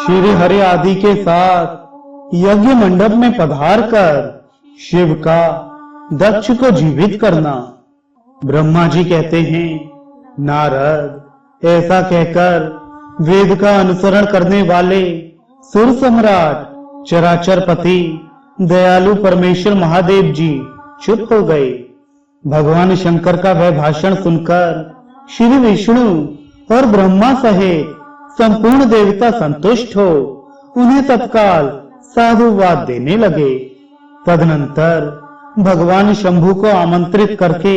श्री हरि आदि के साथ यज्ञ मंडप में पधार कर शिव का दक्ष को जीवित करना। ब्रह्मा जी कहते हैं, नारद, ऐसा कहकर वेद का अनुसरण करने वाले सुर सम्राट चराचर पति दयालु परमेश्वर महादेव जी चुप हो गए। भगवान शंकर का वह भाषण सुनकर श्री विष्णु और ब्रह्मा सहित संपूर्ण देवता संतुष्ट हो उन्हें तत्काल साधुवाद देने लगे। तदनंतर भगवान शंभु को आमंत्रित करके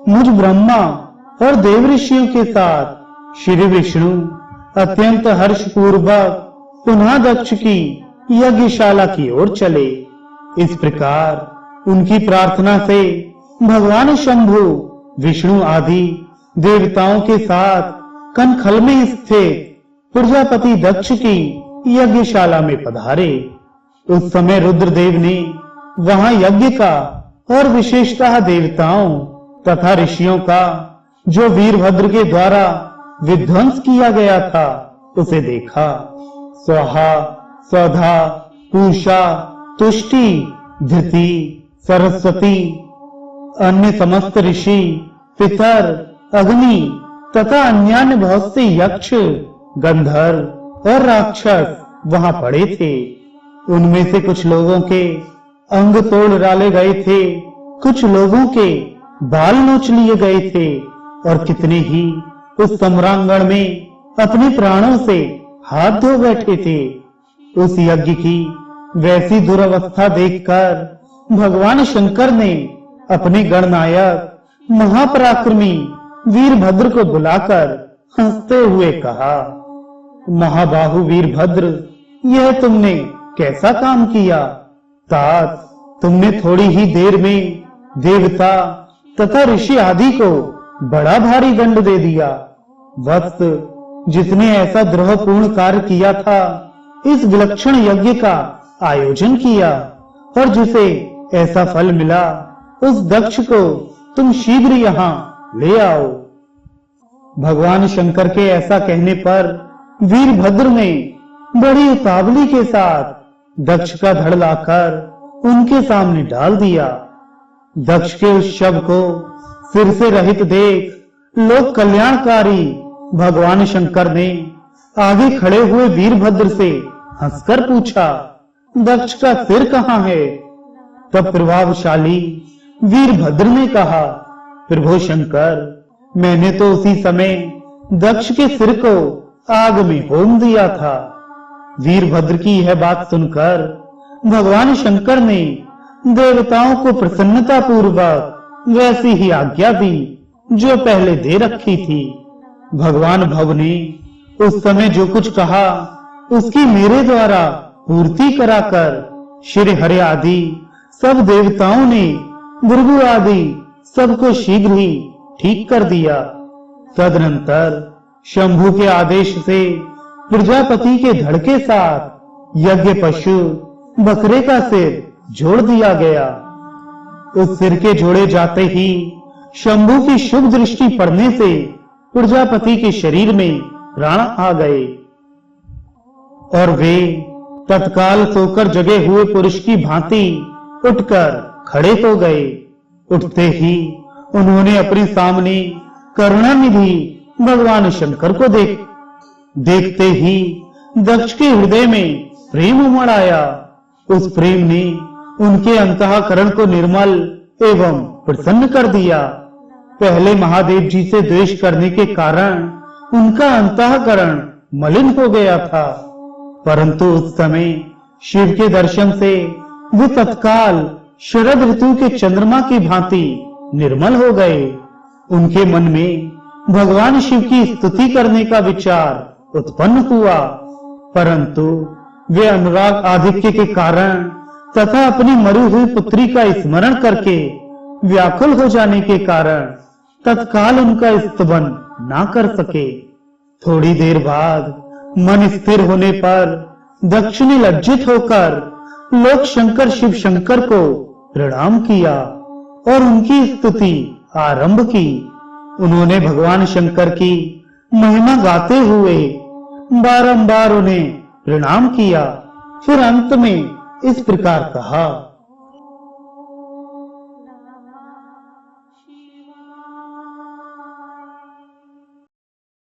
मुझ ब्रह्मा और देव ऋषियों के साथ श्री विष्णु अत्यंत हर्षपूर्वक पुनः दक्ष की यज्ञशाला की ओर चले। इस प्रकार उनकी प्रार्थना से भगवान शंभु विष्णु आदि देवताओं के साथ कनखल में स्थित प्रजापति दक्ष की यज्ञशाला में पधारे। उस समय रुद्रदेव ने वहां यज्ञ का और विशेषतः देवताओं तथा ऋषियों का जो वीरभद्र के द्वारा विध्वंस किया गया था उसे देखा। स्वाहा, स्वधा, पूषा, तुष्टि, धृति, सरस्वती, अन्य समस्त ऋषि, पितर, अग्नि तथा अन्य बहुत से यक्ष, गंधर्व और राक्षस वहां पड़े थे। उनमें से कुछ लोगों के अंग तोड़ डाले गए थे, कुछ लोगों के बाल नोच लिए गए थे और कितने ही उस सम्रांगण में अपने प्राणों से हाथ धो बैठे थे। उस यज्ञ की वैसी दुर्अवस्था देखकर भगवान शंकर ने अपने गणनायक महापराक्रमी वीरभद्र को बुलाकर हंसते हुए कहा, महाबाहु वीरभद्र, यह तुमने कैसा काम किया? तात, तुमने थोड़ी ही देर में देवता तथा ऋषि आदि को बड़ा भारी दंड दे दिया। वत्स, जिसने ऐसा द्रोहपूर्ण कार्य किया था, इस विलक्षण यज्ञ का आयोजन किया और जिसे ऐसा फल मिला, उस दक्ष को तुम शीघ्र यहाँ ले आओ। भगवान शंकर के ऐसा कहने पर वीरभद्र ने बड़ी उतावली के साथ दक्ष का धड़ लाकर उनके सामने डाल दिया। दक्ष के उस शव को सिर से रहित देख लोक कल्याणकारी भगवान शंकर ने आगे खड़े हुए वीरभद्र से हंसकर पूछा, दक्ष का सिर कहाँ है? तब प्रभावशाली वीरभद्र ने कहा, प्रभु शंकर, मैंने तो उसी समय दक्ष के सिर को आग में होम दिया था। वीरभद्र की यह बात सुनकर भगवान शंकर ने देवताओं को प्रसन्नता पूर्वक वैसी ही आज्ञा दी जो पहले दे रखी थी। भगवान भव ने उस समय जो कुछ कहा उसकी मेरे द्वारा पूर्ति कराकर श्री हरि आदि सब देवताओं ने भृगु आदि सबको शीघ्र ही ठीक कर दिया। तदनंतर शंभु के आदेश से प्रजापति के धड़ के साथ यज्ञ पशु बकरे का सिर जोड़ दिया गया। उस सिर के जोड़े जाते ही शंभु की शुभ दृष्टि पड़ने से प्रजापति के शरीर में प्राण आ गए और वे तत्काल सोकर जगे हुए पुरुष की भांति उठकर खड़े हो गए। उठते ही उन्होंने अपने सामने करुणानिधि भगवान शंकर को देखते ही दक्ष के हृदय में प्रेम उमड़ आया। उस प्रेम ने उनके अंतःकरण को निर्मल एवं प्रसन्न कर दिया। पहले महादेव जी से द्वेष करने के कारण उनका अंतःकरण मलिन हो गया था, परंतु उस समय शिव के दर्शन से वे तत्काल शरद ऋतु के चंद्रमा की भांति निर्मल हो गए। उनके मन में भगवान शिव की स्तुति करने का विचार उत्पन्न हुआ, परंतु वे अनुराग आधिक्य के कारण तथा अपनी मरी हुई पुत्री का स्मरण करके व्याकुल हो जाने के कारण तत्काल उनका स्तवन ना कर सके। थोड़ी देर बाद मन स्थिर होने पर दक्ष ने लज्जित होकर लोक शंकर शिव शंकर को प्रणाम किया और उनकी स्तुति आरंभ की। उन्होंने भगवान शंकर की महिमा गाते हुए बारंबार उन्हें प्रणाम किया। फिर अंत में इस प्रकार कहा,